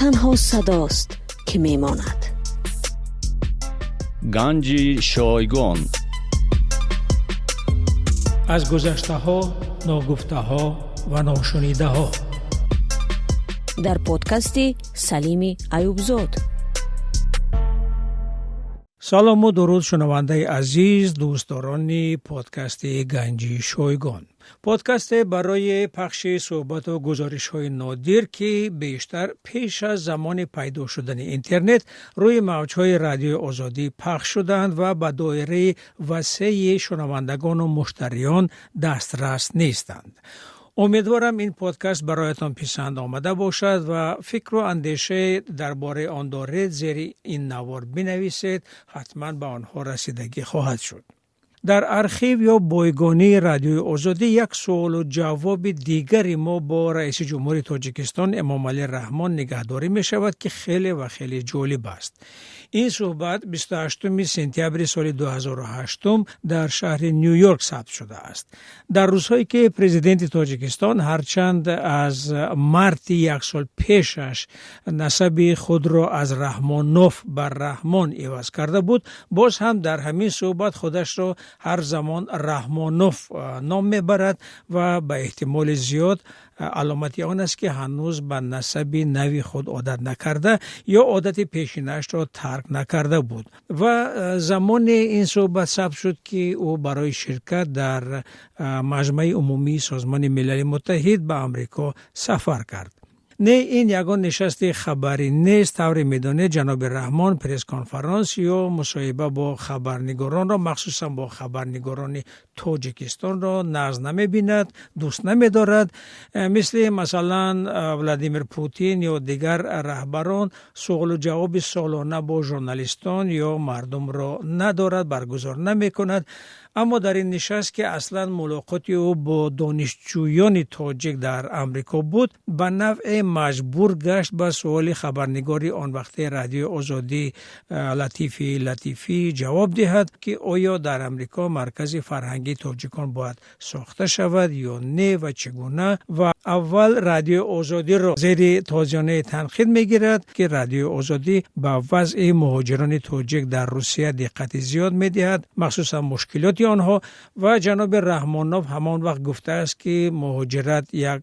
تنها صداست که میماند. گنج شایگان از گذشته ها، ناگفته ها و ناشنیده ها در پادکست سلیم ایوبزاد. سلام و درود شنونده عزیز، دوستداران پادکست گنج شایگان. پادکست برای پخش صحبت و گزارش های نادر که بیشتر پیش از زمان پیدا شدن اینترنت روی موج‌های رادیو آزادی پخش شدند و به دایره وسیع شنوندگان و مشتریان دسترس نیستند. امیدوارم این پادکست برایتان پسند آمده باشد و فکر و اندیشه درباره آن دارید زیر این نوار بنویسید، حتما به آنها رسیدگی خواهد شد. در ارشیو یا بایگانی رادیو آزادی یک سوال و جواب دیگری ما با رئیس جمهوری تاجیکستان امام علی رحمان نگهداری می شود که خیلی جالب است. این صحبت 28 سپتامبر سال 2008 در شهر نیویورک ثبت شده است. در روزهایی که پرزیدنت تاجیکستان هرچند از مارت یک سال پیشش نسب خود را از رحمانوف بر رحمان عوض کرده بود، باز هم در همین صحبت خودش را هر زمان رحمانوف نام میبرد و به احتمال زیاد علامتی آن است که هنوز به نسب نوی خود عادت نکرده یا عادت پیشینش را ترک نکرده بود و زمان این صحبت ثبت شد که او برای شرکت در مجمع عمومی سازمان ملل متحد به آمریکا سفر کرد. نه این یگان نشست خبری نیست. طور میدانه جناب رحمان پرس کنفرانس یا مصاحبه با خبرنگاران را، مخصوصا با خبرنگاران تاجیکستان را ناز نمی‌بیند، دوست نمی‌دارد. مثلا ولادیمیر پوتین یا دیگر رهبران سوال و جواب سالانه با ژورنالیستان یا مردم را ندارد، برگزار نمی‌کند. اما در این نشست که اصلا ملاقاتی او با دانشجویان تاجیک در امریکا بود، به نوع مجبور گشت به سوال خبرنگاری آن وقت رادیو آزادی لطیفی جواب دهد که آیا در امریکا مرکز فرهنگی تاجیکان باید ساخته شود یا نه و چگونه. و اول رادیو آزادی را زیر تازیانه تنقید میگیرد که رادیو آزادی به وضع مهاجران تاجیک در روسیه دقت زیاد میدهد، مخصوصا مشکلات آنها. و جناب رحمانوف همان وقت گفته است که مهاجرت یک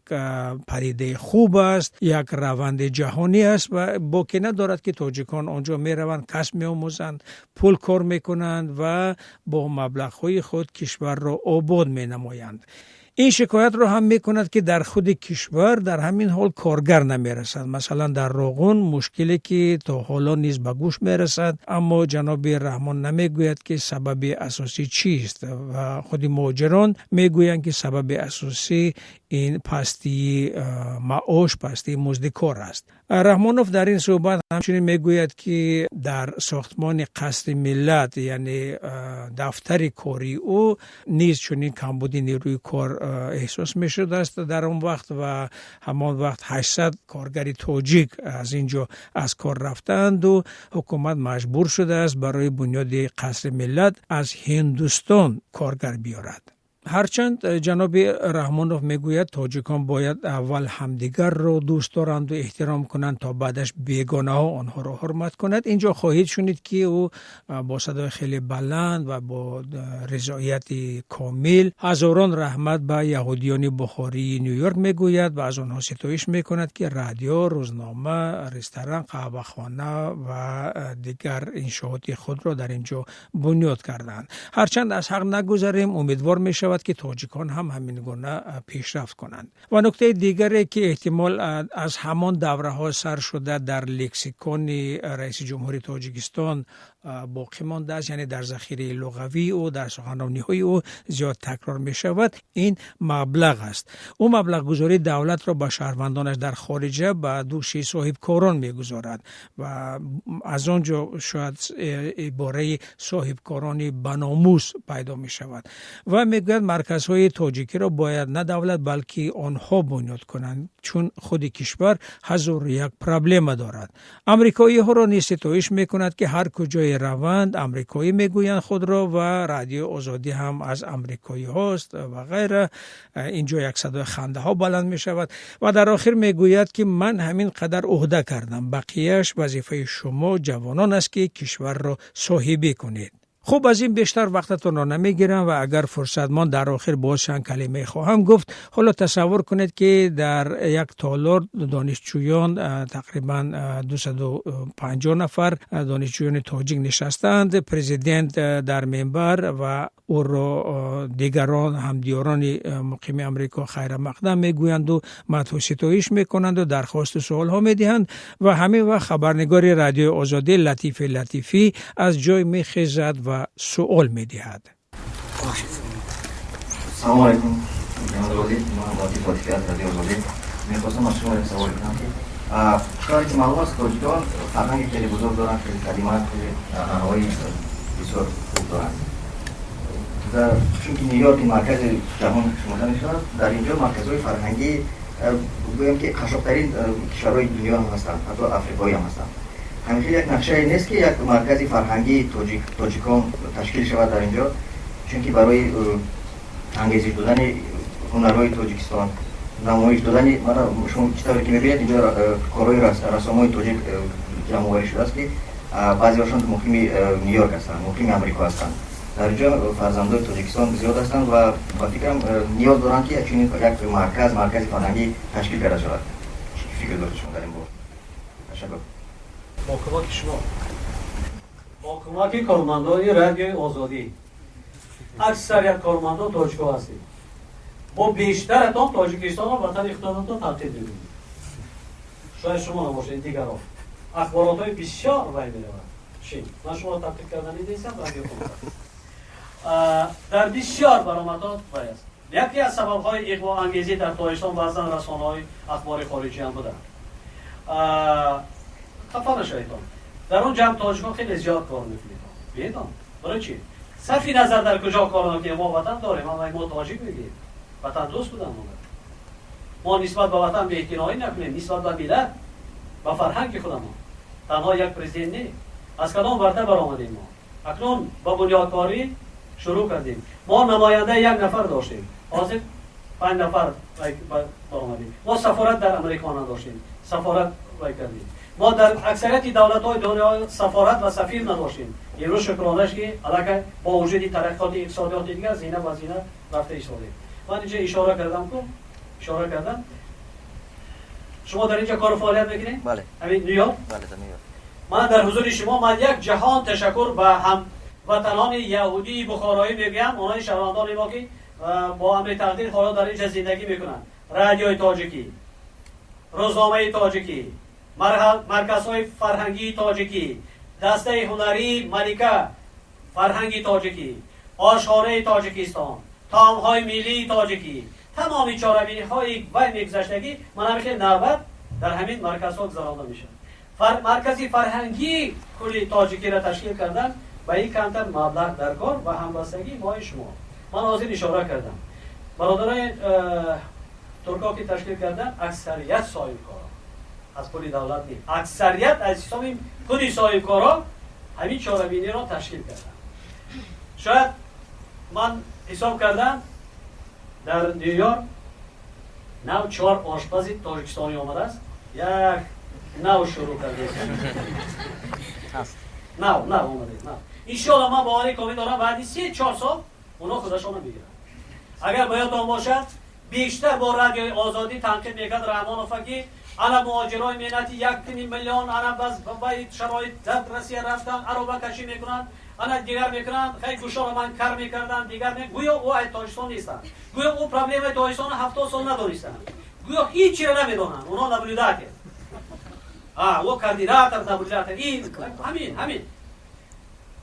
پدیده خوب است، یک روند جهانی است و باکی ندارد که تاجیکان آنجا می روند، کسب می آموزند، پول کار می کنند و با مبلغ‌های خود کشور را آباد می نمایند. این شکایت را هم میکند که در خود کشور در همین حال کارگر نمیرسد. مثلا در روغن مشکلی که تا حالا نیز به گوش میرسد، اما جناب رحمان نمیگوید که سبب اساسی چیست و خود مهاجران میگویند که سبب اساسی این پستی معاش، پستی مزد کار است. رحمانوف در این صحبت همچنین میگوید که در ساختمان قصر ملت یعنی دفتر کاری او نیز چنین کمبودی نیروی کار احساس میشد است در اون وقت و همان وقت 800 کارگر تاجیک از اینجا از کار رفتند و حکومت مجبور شده است برای بنیاد قصر ملت از هندوستان کارگر بیارد. هرچند جناب رحمانوف میگوید تاجیکان باید اول همدیگر را دوست دارند و احترام کنند تا بعدش بیگانه ها آنها را حرمت کند، اینجا خواهید شنید که او با صدای خیلی بلند و با رضایت کامل هزاران رحمت به یهودیان بخاری نیویورک میگوید و از آنها ستایش میکند که رادیو، روزنامه، رستوران، قهوه‌خانه و دیگر انشاءات خود را در اینجا بنیاد کردند. هرچند از حق نگذریم، امیدوار میشود که تاجیکان هم همین گونه پیشرفت کنند. و نکته دیگری که احتمال از همان دوره ها سر شده در لکسیکون رئیس جمهوری تاجیکستان باقی مانده است، یعنی در ذخیره لغوی او، در سخنرانی های او زیاد تکرار می شود، این مبلغ است. او مبلغ گذاری دولت را به شهروندانش در خارجه به دوش صاحب کاران می گذارد و از آنجا شاید عباره صاحب کاران بناموس پیدا می شود و می گوید مرکزهای تاجیکی را باید نه دولت بلکه آنها بنیاد کنند، چون خود کشور 1001 پرابلم دارد. امریکایی ها را نیز ستایش می کند که هر کجای رادیوی روند امریکایی میگویند خود را و رادیو آزادی هم از امریکایی هاست و غیره. اینجا یک صدای خنده ها بلند می شود و در آخر میگوید که من همین قدر عهده کردم، بقیهش وظیفه شما جوانان است که کشور را صاحبی کنید. خب از این بیشتر وقتتون را نمیگیرم و اگر فرصت ماند در آخر باز چند کلمه خواهم گفت. حالا تصور کنید که در یک تالار دانشجویان تقریبا 250 نفر دانشجویان تاجیک نشستند، پرزیدنت در منبر و او را دیگران همدیاران مقیم امریکا خیر مقدم میگویند و مدح ستایش میکنند و درخواست و سوال ها میدهند و همین وقت خبرنگار رادیو آزادی لطیفی از جای میخیزد و سوال میدهد. سلام علیکم جناب وزیر، من واجد لطیفی از رادیو آزادی میخواستم از شما یک سوال کنم که کاری که معلوم است تاجیکان فرهنگی خیلی بزرگ دارند، خیلی قدیمانه، خیلی نانوایی بسیار خوب دارند. چون نیویورک مرکز جهان شمرده میشود، در اینجا مرکزهای فرهنگی بگویم که قشنگ‌ترین کشورهای دنیا هم هستند، حتی افریقایی هم هستند. همین یک نقشه نیست که یک مرکزی فرهنگی تاجیکان تشکیل شود در اینجا، چون که برای انگیزش دادن هنرهای تاجیکستان، نمایش دادن شما چطوری که می‌بینید اینجا کارهای رسامای تاجیک جمع‌آوری شده است که بعضی‌هاشون مقیم نیویورک هستند، مقیم امریکا هستند. در اینجا فرزندان تاجیکستان زیاد هستند و با فکرم نیاز دارند که چنین یک مرکز فرهنگی تشکیل کرده شود. فکر دارید شما در این باره؟ تشکر. با کمک شما، با کمک کارمندان رادیو آزادی، اکثریت کارمندان تاجیک‌ها هستید. ما بیشترتان تاجیکستان را وطن خودتان تبدیل می‌کنیم. شاید شما نباشید، دیگران اخبارات‌های بسیار وای می‌رود. چی؟ من شما را تبدیل کردن نیستم، رادیو کنم. در بسیار برآمدها وای است. یکی از سبب‌های اغوا انگیزی در تاجیکستان بعضاً رسانه‌های اخبار خارجی هم بودند. خفا نشویدان. در اون جمع تاجیک‌ها خیلی زیاد کار می‌کنید. بیایید. برای چی؟ صرفی نظر در کجا کار می‌کنیم، ما وطن داریم، ما تاجیک میگیم. وطن دوست بودن ما نسبت به وطن بی‌اعتنایی نکنیم، نسبت به ملت، به فرهنگ خودمان. تنها یک پرزیدنت نه. از کدام ورده برآمدیم ما. اکنون با بنیادکاری شروع کردیم. ما نماینده یک نفر داشتیم. حاضر 5 نفر برآمدیم. ما سفارت در امریکا نداشتیم. سفارت کردیم. ما در اکثریت دولت‌های دنیا سفارت و سفیر نداشتیم. امروز شکرانش که علاقه با وجود ترقیات اقتصادی دیگر زینه و زینه رفته ایستاده. من اینجا اشاره کردم. شما در اینجا کار و فعالیت می‌کنید؟ بله. همین نیویورک؟ بله، در نیویورک. من در حضور شما من یک جهان تشکر به هم وطنان یهودی بخارایی میگم، اونای شهروندان ما که با امر تقدیر حالا در اینجا زندگی میکنن. رادیوی تاجیکی، روزنامه تاجیکی، مرکزهای فرهنگی تاجیکی، دسته هنری ملکه فرهنگی تاجیکی، آشخانه تاجیکستان، طعم‌های ملی تاجیکی، تمامی چاره‌بینی‌های وی میگذشتگی من همیشه نوبت در همین مرکزها گذرانده میشه. مرکزی فرهنگی کلی تاجیکی را تشکیل کردن و این کمتر مبلغ در کار و همبستگی با شما. من از این اشاره کردم. برادران ترکا که تشکیل کردن اکثریت صاحبکارا از پول دولت نیست. اکثریت از حساب پول صاحبکارا همین چاره‌بینی را تشکیل کردن. شاید من حساب کردم در نیویورک 4 آشپز تاجیکستانی آمده است. یک نو شروع کرده است. نه اومده. ان شاء الله من باوری کامل دارم بعد 3-4 سال اونا خودشون میگیرن. اگر باید باشد بیشتر با رادیو آزادی تنقید میکرد رحمان افقی، انا مهاجرای ملتی 1 میلیون انا باز به شرایط دسترسی رفتن عربه کشی میکنن، انا دیگر میکنن خیلی گوشا رو من کار میکردن دیگر گویا او تاجیکستان نیستن، گویا او پرابلم تاجیکستان 70 سال ندونستن، گویا هیچی رو نمیدونن، اونا نبلیداته او کاردیناتر نبلیداته همین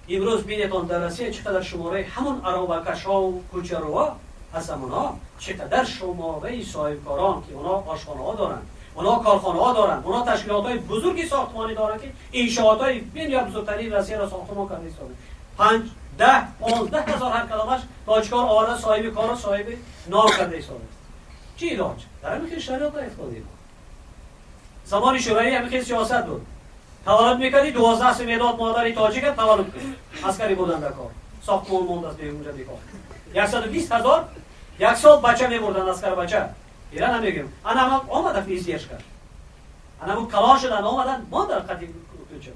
امروز بینتون در روسیه چقدر شماره همون عربکش‌ها و کوچه‌روها هستن، اونا چقدر شماره صاحبکاران که اونا آشخانه‌ها دارن، اونا کارخانه‌ها دارن، اونا تشکیلات‌های بزرگی ساختمانی دارن که انشاءات‌های یا بزرگترین روسیه را ساختمان کرده است. 5-10-15 هزار هر کدامش تاجیکان آورده صاحب کار و صاحب نام کرده است. چی علاج؟ در همین شرایط افتادیم. زمان شورایی همین سیاست بود. تولد میکردی 12 سال مداد مادری تاجیک تولد کرد عسکری بودن در کار ساختمان مونده است به اونجا بیکار 120,000 یک سال بچه میبردن عسکر بچه ایران نمیگم انا آمد فیزیش کرد انا کلا شدن آمدن ما در قدیم کوچه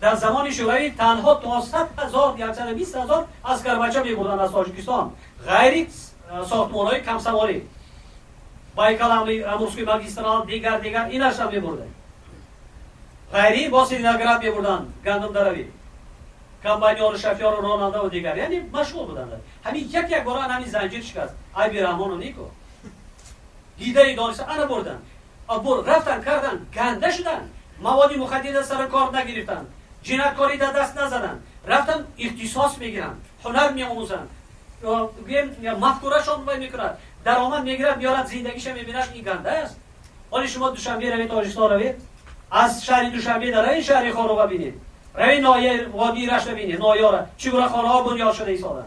در زمان شوروی تنها 200,000 120,000 عسکر بچه میبردن از تاجیکستان غیر ساختمان‌های کم سواری بایکال امروزکی ماگیسترال دیگر ایناش هم میبردن غیری با سرینگراد میبردن گندم دروی کمپانی‌ها شفیار و راننده و دیگر یعنی مشغول بودن همین یک بار همین زنجیر شکست عیبی رحمان و نیکو دیده دانشگاه انا بردن رفتن کردن گنده شدن مواد مخدر سر کار نگرفتن جنایتکاری در دست نزدن رفتن اختصاص میگیرن هنر میآموزن مفکوره‌شون میکنن درآمد میگیرن میارن زندگیش میبینن این گنده است ولی شما دوشنبه روید تاجیکستان روید از شهر دوشنبه در این شهر خارو ببینید روید نایه وادی رشت ببینید نایاره چگونه خانه‌ها بنیاد شده ایستادن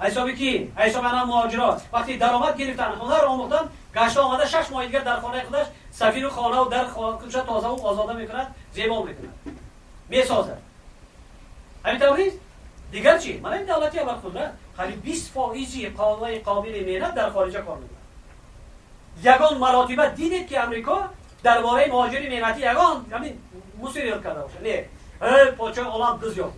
حسابی کی حساب انا مهاجرات وقتی درآمد گرفتن هنر آموختن گشت آمده 6 ماه دیگر در خانه خودش سفیر خانه و در خانه تازه و آزاده میکند زیبا میکند میسازد همین طوری دیگر چی من این دولتی وقت خود خالی 20% قابل مهنت در خارج کار میکنه یگان مراتبه دیدید که امریکا درباره مهاجری مهنتی یگان همین مسئولیت کرده باشه نه پاچه عالم دزیافت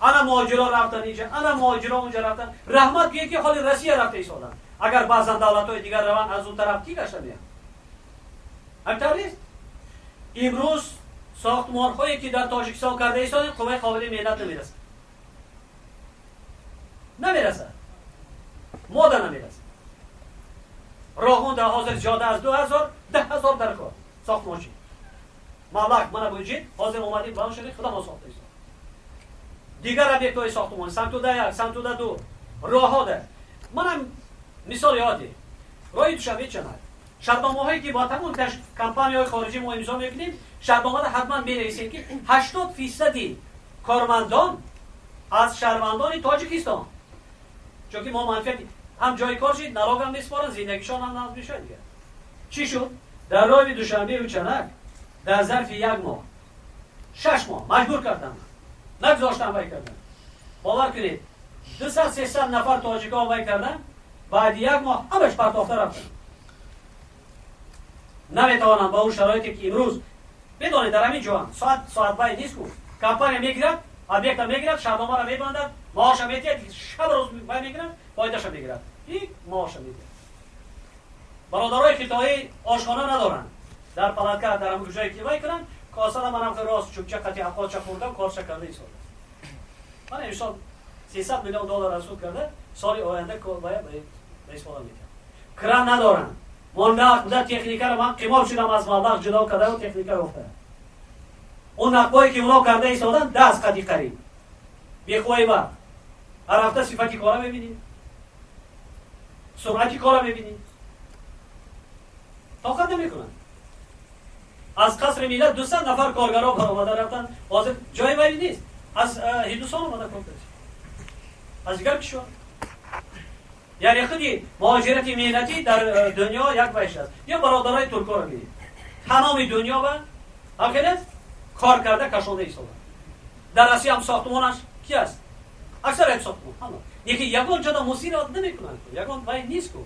انا مهاجرا رفتن اینجا انا مهاجرا اونجا رفتن رحمت بیه که خالی روسیه رفته ایستادن اگر بعضا دولت‌های دیگر روان از اون طرف کی گشتن میان همینطوری امروز ساختمان‌هایی که در تاجیکستان کرده ایستادن قوه قابل مهنت نمیرسه ماده نمیرسه راهون در حاضر جاده از 2,000 10,000 در کار ساختمانچی مالک من بوجید حاضر اومدی بلند شدی خدا ما ساخته ایستاد دیگر ابیکت‌های ساختمان سمتوده 1 سمتوده 2 راه‌ها ده منم مثال یادی راهی دوشنبه چنار شرطنامه‌هایی که با تمام کمپانی‌های خارجی ما امضا می‌کنیم شرطنامه حتما بنویسید که 80% کارمندان از شهروندان تاجیکستان چون که ما منفعت هم جای کار شد نراگ هم میسپارن زندگیشان هم ناز میشه دیگه چی شد در راه دوشنبه و چنک در ظرف 1 ماه 6 ماه مجبور کردن نگذاشتن وای کردن باور کنید 200-300 نفر تاجیکا وای کردن بعد 1 ماه همش پرتافته رفتن نمیتوانم با اون شرایطی که امروز بدونید در همین جوان ساعت وای نیست کو کمپانی میگیرد ابیکت میگیرد شهردامه را میبندد معاش میگیرد شب روز وای میگیرد فایدهش میگیرد این معاش میگیرد برادرای خطایی آشخانه ندارن در پلاتکا در همون جایی که وای کنن کاسه منم که راست چوبچه قطعی افقات چه خوردم کارش کرده ایستاده من امسال 300 میلیون دلار رسول کرده سال آینده کار باید به استفاده میکنم کران ندارن من تکنیکا رو من قیمال شدم از مبلغ جدا کرده و تکنیکا گفته اون نقبایی که اونا کرده ایستادن 10 قدی قریب بیخوایی با هر هفته صفتی کارا میبینید سرعتی کارا میبینید طاقت نمیکنن از قصر ملت 200 نفر کارگرها برآمده رفتن حاضر جای ولی نیست از هندوستان اومده کار از دیگر کشور یعنی خودی مهاجرت مهنتی در دنیا یک وجه است یا برادرای ترکا رو میدید تمام دنیا و همکنه کار کرده کشانده ایستادن در آسیا هم ساختمانش کی است اکثر یک ساختمان همون یکی یگان جدا مسیرات نمیکنن یگان وای نیست کو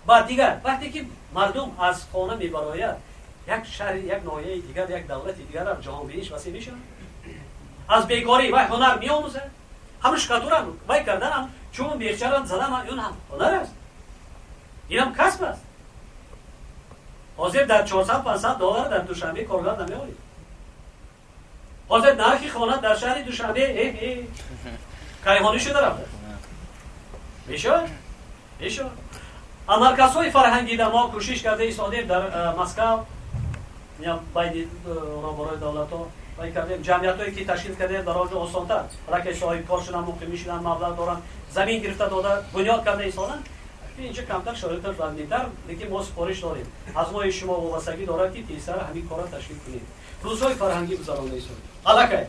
بعد دیگر وقتی که مردم از خانه میبراید یک شهر یک ناحیه دیگر یک دولت دیگر هم جهان بینیش وسیع میشه از بیکاری و هنر میآموزه همش کاتورا وای کردن هم چون بیچاران زدن اون هم هنر است این هم کسب است حاضر در 400-500 دلار در دوشنبه کارگر نمیآورید حاضر نرخی خانه در شهر دوشنبه کیهانی شده رفته میشه مرکزهای فرهنگی در ما کوشش کرده ایستادیم در مسکو یا باید برای دولت ها باید کردیم جمعیت هایی که تشکیل کرده در آنجا آسانتر رکش های کار شدن مقیمی شدن مبلغ دارن زمین گرفته داده بنیاد کرده ایستادن اینجا کمتر شرایط فراگیرتر لیکن ما سپارش داریم از ما شما وابستگی دارد که تیزتر همین کارا تشکیل کنید روزهای فرهنگی گذرانده ایستادیم الکه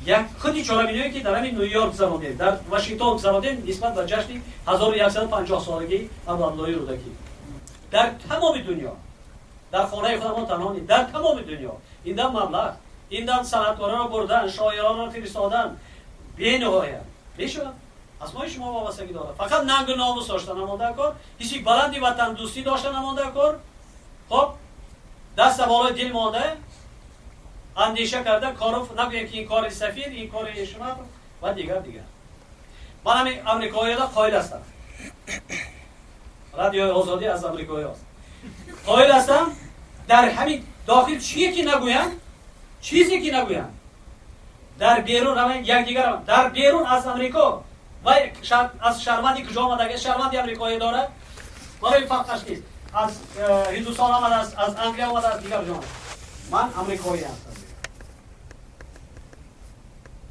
یک خودی چهارمینی که در همین نیویورک گذراندیم در واشنگتن گذراندیم نسبت به جشن 1150 سالگی عبداللهی رودکی در تمام دنیا در خانه خودمان تنها نیست، در تمام دنیا. این دم مبلغ، این دم صنعتکاران را بردن، شاعران را فرستادن، بی‌نهایت. میشه از ما شما وابستگی داره. فقط ننگ و ناموس داشتن نمانده کار، هیچ بلندی وطن دوستی داشتن نمانده کار. خب دست بالای دل مانده، اندیشه کرده کارو نگویم که این کار سفیر، این کار شما و دیگر. من همین امریکایی را قائل هستم. رادیوی آزادی از امریکایی هست. قائل هستم در همین داخل چیزی که نگویم، در بیرون همین یک دیگر در بیرون از امریکا و از شرمندی کجا آمده، شرمندی امریکایی داره، برای فرقش نیست. از هندوستان آمده است، از انگلیس آمده است، دیگر جا. من امریکایی هستم.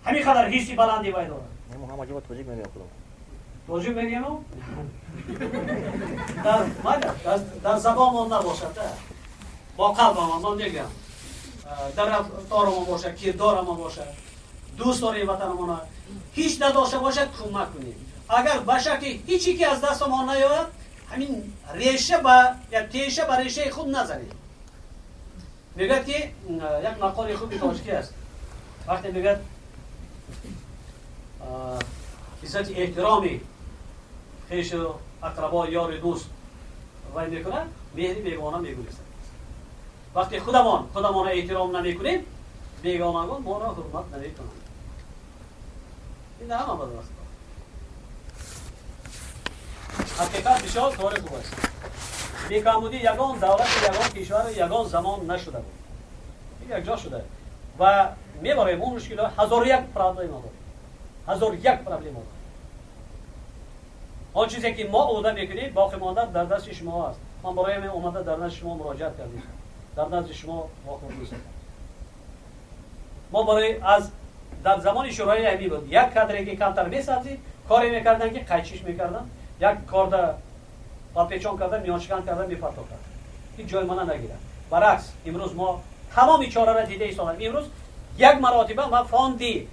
همین قدر حسی بلندی باید داره. ما هم جواب توجیه می‌کنیم خودمون. توجیه می‌کنیم؟ در زبان ما نباشد، با قلب ما میگم. در رفتار ما باشه، کردار ما باشه، دوست داریم وطن ما، هیچ نداشته باشد کمک کنیم. اگر باشه که هیچی که از دست ما نیاید، همین ریشه یا تیشه به ریشه خود نزنیم. میگه که یک مقاله خوبی تاجیکی است. وقتی میگه عزت احترامی خویش و اقربا یار دوست وای میکنه، مهری بیگانه میگویست. وقتی خودمان احترام نمیکنیم، بیگانگان ما را حرمت نمیکنند. این همه بدبخت حقیقت بسیار کار خوب است. بیکامودی یگان دولت، یگان کشور، یگان زمان نشده بود. این یک جا شده و میبریم اون مشکلات. هزار یک پرابلم داریم. آن چیزی که ما عهده میکنیم باقی مانده در دست شما است. من برای من اومده در نزد شما مراجعت کردم، در نزد شما واقعا دوست دارم. ما برای از در زمان شورای عالی بود یک کادری که کمتر میسازید کاری میکردن که قیچیش میکردن، یک کارد با پیچان کردن، میانشکن کردن، میپرتاختن. هیچ جای ما نگیره. برعکس امروز ما تمام چاره را دیده ایستادیم. امروز یک مراتبه ما فاندی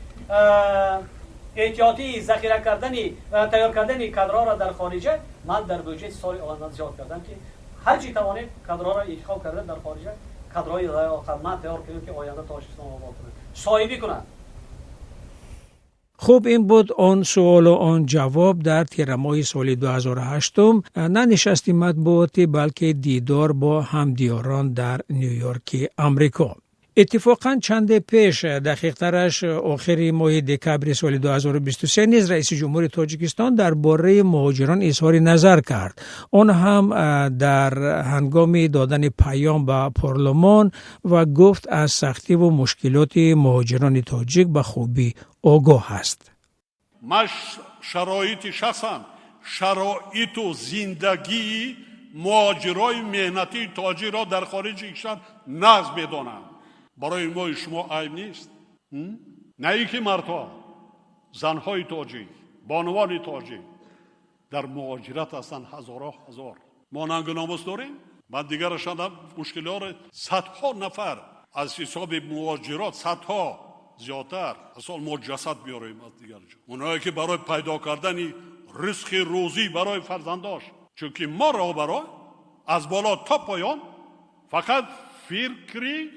احتیاطی ذخیره کردنی تیار کردنی کادرها را در خارجه، من در بودجه سال آینده زیاد کردم که هر چی توانید کادرها را انتخاب کردن در خارجه، کادرهای خدمت تیار کنیم که آینده تاجیکستان آباد کنند، صاحبی کنند. خب این بود آن سوال و آن جواب در تیر ماه سال 2008. نه نشست مطبوعاتی بلکه دیدار با همدیاران در نیویورک امریکا. اتفاقا چند پیش دقیق‌ترش آخر ماه دکبر سال 2023 نیز رئیس جمهور تاجیکستان درباره مهاجران اظهار نظر کرد. آن هم در هنگام دادن پیام به پارلمان و گفت از سختی و مشکلات مهاجران تاجیک به خوبی آگاه است. مش شرایط شخصم شرایط و زندگی مهاجرای مهنتی تاجیک را در خارج کشور نقض می‌دانم. برای ما شما عیب نیست. نه ای که مردها، زنهای تاجیک، بانوان تاجیک در مهاجرت هستند هزار. ما ننگ و ناموس داریم. من دیگر شدم مشکلات صدها نفر از حساب مهاجرات، صدها زیادتر اصلا ما جسد بیاریم از دیگر جا. اونایی که برای پیدا کردن رزق روزی برای فرزنداش، چون که ما را برای از بالا تا پایان فقط فکری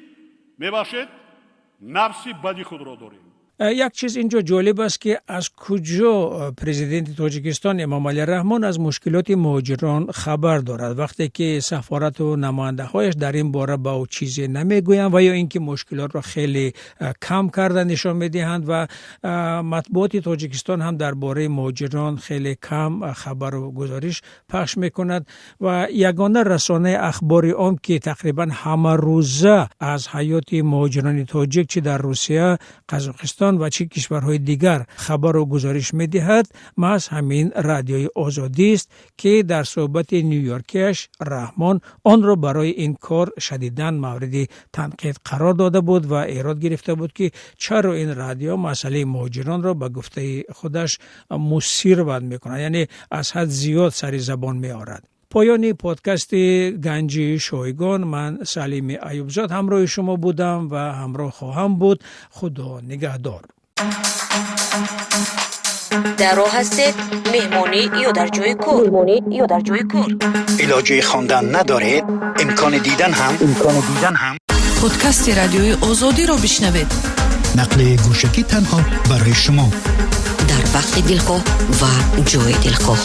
میباشد نفسی بدی خود را داریم. یک چیز اینجا جالب است که از کجا پرزیدنت تاجیکستان امام علی رحمان از مشکلات مهاجران خبر دارد، وقتی که سفارت و نماینده هایش در این باره با او چیزی نمیگویند و یا اینکه مشکلات را خیلی کم کرده نشان میدهند و مطبوعات تاجیکستان هم درباره مهاجران خیلی کم خبر و گزارش پخش میکند و یگانه رسانه اخبار عام که تقریبا همه روزه از حیات مهاجران تاجیک چه در روسیه، قزاقستان و چه کشورهای دیگر خبر و گزارش می‌دهد، محض همین رادیوی آزادی است که در صحبت نیویورکیش رحمان آن را برای این کار شدیداً مورد تنقید قرار داده بود و ایراد گرفته بود که چرا این رادیو مسئله مهاجران را به گفته خودش مثیر بد می‌کند، یعنی از حد زیاد سر زبان می‌آورد. پایان پادکست گنج شایگان، من سلیم ایوبزاد همراه شما بودم و همراه خواهم بود. خدا نگهدار. در راه هستید مهمانی یا در جای کار علاج خواندن ندارید امکان دیدن هم پادکست رادیوی آزادی را بشنوید. نقل گوشکی تنها برای شما در وقت دلخواه و جای دلخواه.